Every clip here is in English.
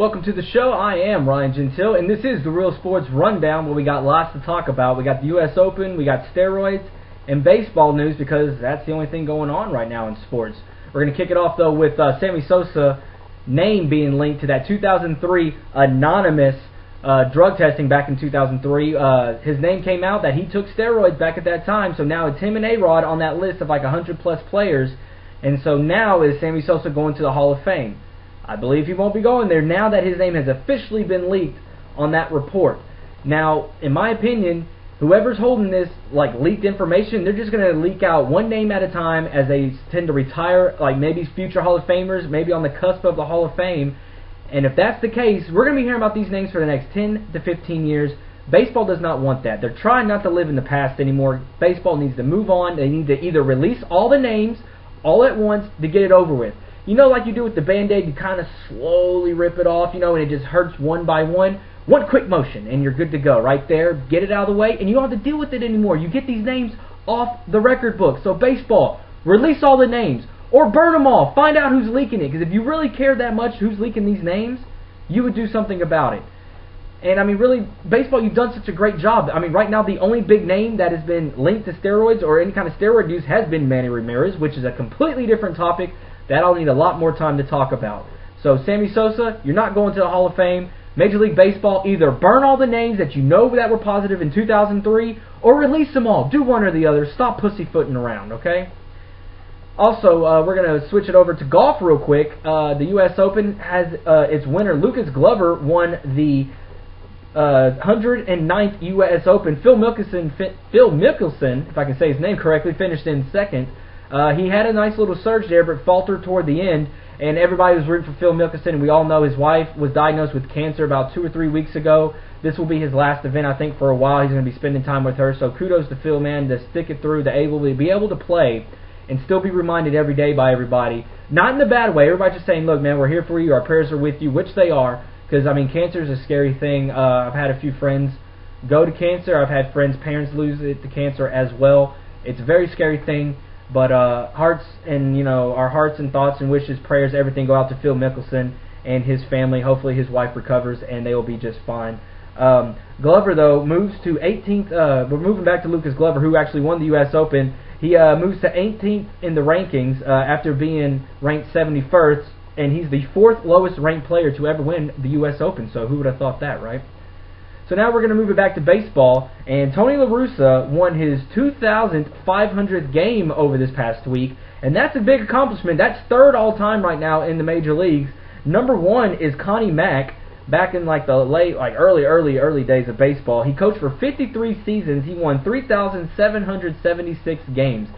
Welcome to the show. I am Ryan Gentile, and this is the Real Sports Rundown, where we got lots to talk about. We got the U.S. Open, we got steroids, and baseball news, because that's the only thing going on right now in sports. We're going to kick it off, though, with Sammy Sosa name being linked to that 2003 anonymous drug testing back in 2003. His name came out that he took steroids back at that time, so now it's him and A-Rod on that list of like 100-plus players. And so now is Sammy Sosa going to the Hall of Fame? I believe he won't be going there now that his name has officially been leaked on that report. Now, in my opinion, whoever's holding this like leaked information, they're just going to leak out one name at a time as they tend to retire, like maybe future Hall of Famers, maybe on the cusp of the Hall of Fame. And if that's the case, we're going to be hearing about these names for the next 10 to 15 years. Baseball does not want that. They're trying not to live in the past anymore. Baseball needs to move on. They need to either release all the names all at once to get it over with. You know, like you do with the Band-Aid, you kind of slowly rip it off, you know, and it just hurts one by one. One quick motion, and you're good to go right there. Get it out of the way, and you don't have to deal with it anymore. You get these names off the record book. So baseball, release all the names, or burn them all. Find out who's leaking it, because if you really care that much who's leaking these names, you would do something about it. And, I mean, really, baseball, you've done such a great job. I mean, right now, the only big name that has been linked to steroids or any kind of steroid use has been Manny Ramirez, which is a completely different topic that I'll need a lot more time to talk about. So, Sammy Sosa, you're not going to the Hall of Fame. Major League Baseball, either burn all the names that you know that were positive in 2003, or release them all. Do one or the other. Stop pussyfooting around, okay? Also, we're going to switch it over to golf real quick. The U.S. Open has its winner, Lucas Glover, won the 109th U.S. Open. Phil Mickelson, if I can say his name correctly, finished in second. He had a nice little surge there, but faltered toward the end, and everybody was rooting for Phil Mickelson, and we all know his wife was diagnosed with cancer about 2 or 3 weeks ago. This will be his last event, I think, for a while. He's going to be spending time with her, so kudos to Phil, man, to stick it through, to be able to play and still be reminded every day by everybody. Not in a bad way. Everybody's just saying, look, man, we're here for you, our prayers are with you, which they are, because, I mean, cancer is a scary thing. I've had a few friends go to cancer. I've had friends' parents lose it to cancer as well. It's a very scary thing. But hearts and, you know, our hearts and thoughts and wishes, prayers, everything go out to Phil Mickelson and his family. Hopefully his wife recovers and they will be just fine. Glover, though, moves to 18th. We're moving back to Lucas Glover, who actually won the U.S. Open. He moves to 18th in the rankings after being ranked 71st, and he's the 4th lowest ranked player to ever win the U.S. Open. So who would have thought that, right? So now we're going to move it back to baseball, and Tony LaRussa won his 2,500th game over this past week, and that's a big accomplishment. That's third all-time right now in the major leagues. Number one is Connie Mack, back in like the early days of baseball. He coached for 53 seasons. He won 3,776 games.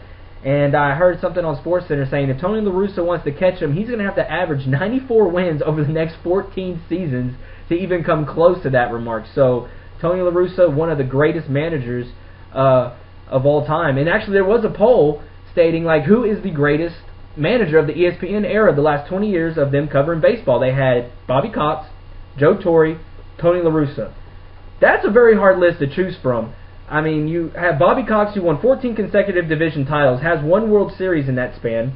And I heard something on SportsCenter saying if Tony LaRussa wants to catch him, he's going to have to average 94 wins over the next 14 seasons to even come close to that remark. So Tony LaRussa, one of the greatest managers of all time. And actually there was a poll stating like who is the greatest manager of the ESPN era, the last 20 years of them covering baseball. They had Bobby Cox, Joe Torre, Tony LaRussa. That's a very hard list to choose from. I mean, you have Bobby Cox, who won 14 consecutive division titles, has 1 World Series in that span.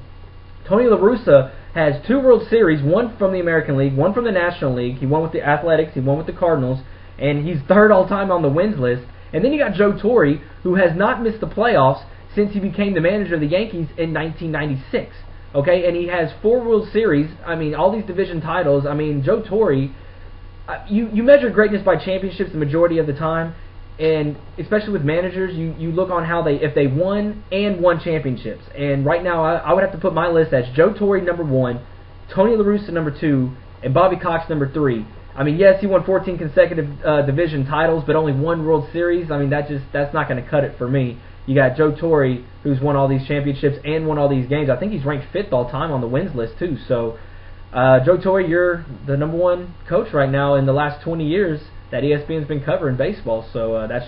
Tony LaRussa has 2 World Series, 1 from the American League, 1 from the National League. He won with the Athletics, he won with the Cardinals, and he's third all-time on the wins list. And then you got Joe Torre, who has not missed the playoffs since he became the manager of the Yankees in 1996. Okay, and he has 4 World Series. I mean, all these division titles. I mean, Joe Torre, you measure greatness by championships the majority of the time. And especially with managers, you look on how if they won championships. And right now, I would have to put my list as Joe Torre number 1, Tony LaRussa number 2, and Bobby Cox number 3. I mean, yes, he won 14 consecutive division titles, but only 1 World Series. I mean, that's not going to cut it for me. You got Joe Torre, who's won all these championships and won all these games. I think he's ranked 5th all time on the wins list too. So, Joe Torre, you're the number 1 coach right now in the last 20 years that ESPN's been covering baseball, so that's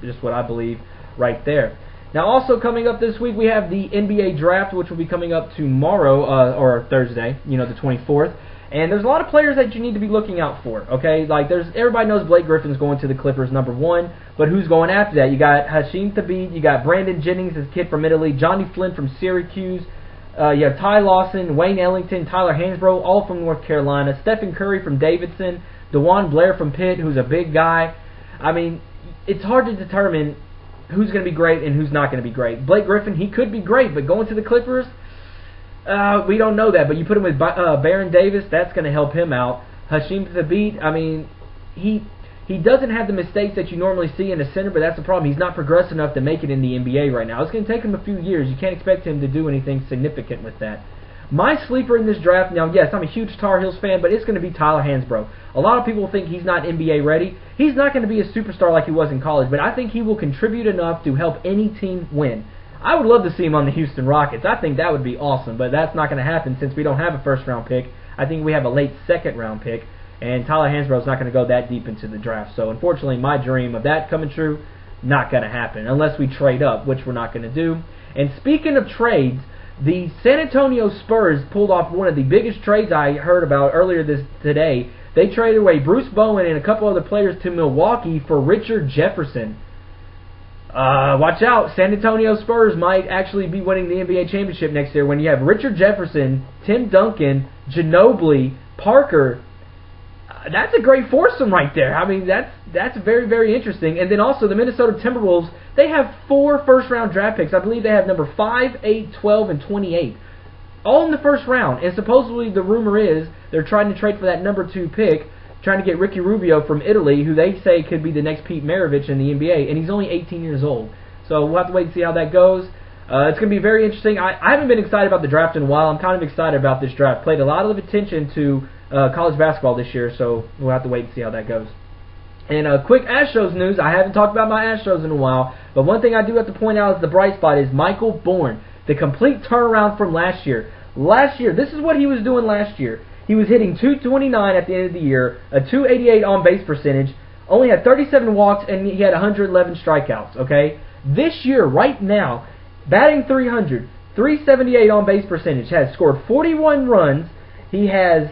just what I believe right there. Now, also coming up this week, we have the NBA Draft, which will be coming up tomorrow, or Thursday, you know, the 24th. And there's a lot of players that you need to be looking out for, okay? Like, everybody knows Blake Griffin's going to the Clippers, number 1, but who's going after that? You got Hasheem Thabeet, you got Brandon Jennings, this kid from Italy, Johnny Flynn from Syracuse, You have Ty Lawson, Wayne Ellington, Tyler Hansbrough, all from North Carolina. Stephen Curry from Davidson. DeJuan Blair from Pitt, who's a big guy. I mean, it's hard to determine who's going to be great and who's not going to be great. Blake Griffin, he could be great, but going to the Clippers, we don't know that. But you put him with Baron Davis, that's going to help him out. Hasheem Thabeet, I mean, he doesn't have the mistakes that you normally see in a center, but that's the problem. He's not progressed enough to make it in the NBA right now. It's going to take him a few years. You can't expect him to do anything significant with that. My sleeper in this draft, now, yes, I'm a huge Tar Heels fan, but it's going to be Tyler Hansbrough. A lot of people think he's not NBA ready. He's not going to be a superstar like he was in college, but I think he will contribute enough to help any team win. I would love to see him on the Houston Rockets. I think that would be awesome, but that's not going to happen since we don't have a first-round pick. I think we have a late second-round pick, and Tyler Hansbrough is not going to go that deep into the draft. So, unfortunately, my dream of that coming true, not going to happen, unless we trade up, which we're not going to do. And speaking of trades, the San Antonio Spurs pulled off one of the biggest trades I heard about earlier today. They traded away Bruce Bowen and a couple other players to Milwaukee for Richard Jefferson. Watch out. San Antonio Spurs might actually be winning the NBA championship next year when you have Richard Jefferson, Tim Duncan, Ginobili, Parker. That's a great foursome right there. I mean, that's very, very interesting. And then also the Minnesota Timberwolves, they have 4 first-round draft picks. I believe they have number 5, 8, 12, and 28. All in the first round. And supposedly the rumor is they're trying to trade for that number 2 pick, trying to get Ricky Rubio from Italy, who they say could be the next Pete Maravich in the NBA, and he's only 18 years old. So we'll have to wait and see how that goes. It's going to be very interesting. I haven't been excited about the draft in a while. I'm kind of excited about this draft. Played a lot of attention to college basketball this year, so we'll have to wait and see how that goes. And quick Astros news. I haven't talked about my Astros in a while, but one thing I do have to point out as the bright spot is Micheal Bourn, the complete turnaround from last year. Last year, this is what he was doing last year. He was hitting .229 at the end of the year, a .288 on-base percentage, only had 37 walks, and he had 111 strikeouts, okay? This year, right now, batting .300, .378 on-base percentage, has scored 41 runs. He has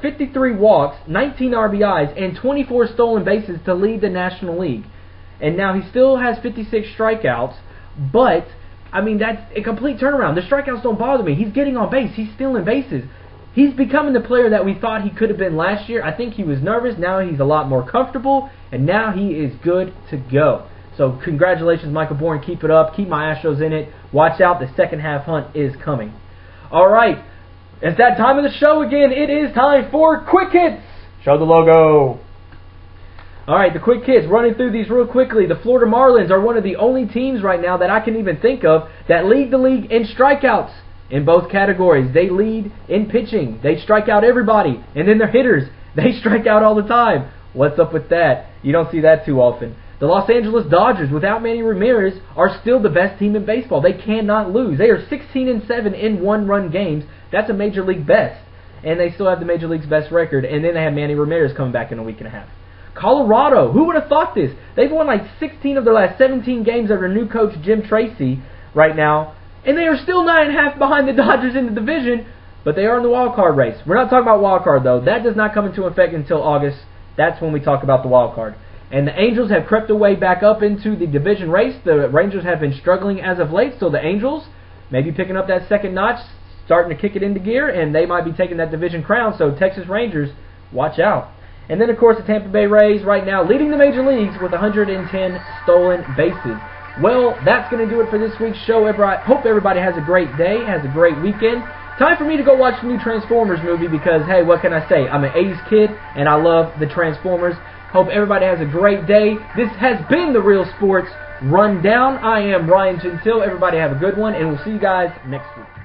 53 walks, 19 RBIs, and 24 stolen bases to lead the National League. And now he still has 56 strikeouts, but, I mean, that's a complete turnaround. The strikeouts don't bother me. He's getting on base. He's stealing bases. He's becoming the player that we thought he could have been last year. I think he was nervous. Now he's a lot more comfortable, and now he is good to go. So congratulations, Micheal Bourn. Keep it up. Keep my Astros in it. Watch out. The second half hunt is coming. All right. It's that time of the show again. It is time for Quick Hits. Show the logo. All right, the Quick Hits. Running through these real quickly. The Florida Marlins are one of the only teams right now that I can even think of that lead the league in strikeouts in both categories. They lead in pitching. They strike out everybody. And then their hitters, they strike out all the time. What's up with that? You don't see that too often. The Los Angeles Dodgers, without Manny Ramirez, are still the best team in baseball. They cannot lose. They are 16-7 in one-run games. That's a Major League best. And they still have the Major League's best record. And then they have Manny Ramirez coming back in a week and a half. Colorado, who would have thought this? They've won like 16 of their last 17 games under new coach Jim Tracy right now. And they are still 9.5 behind the Dodgers in the division. But they are in the wild card race. We're not talking about wild card, though. That does not come into effect until August. That's when we talk about the wild card. And the Angels have crept away back up into the division race. The Rangers have been struggling as of late. So the Angels maybe picking up that second notch, starting to kick it into gear, and they might be taking that division crown. So Texas Rangers, watch out. And then, of course, the Tampa Bay Rays right now leading the major leagues with 110 stolen bases. Well, that's going to do it for this week's show. Hope everybody has a great day, has a great weekend. Time for me to go watch the new Transformers movie because, hey, what can I say? I'm an 80s kid, and I love the Transformers. Hope everybody has a great day. This has been the Real Sports Rundown. I am Ryan Gentile. Everybody have a good one, and we'll see you guys next week.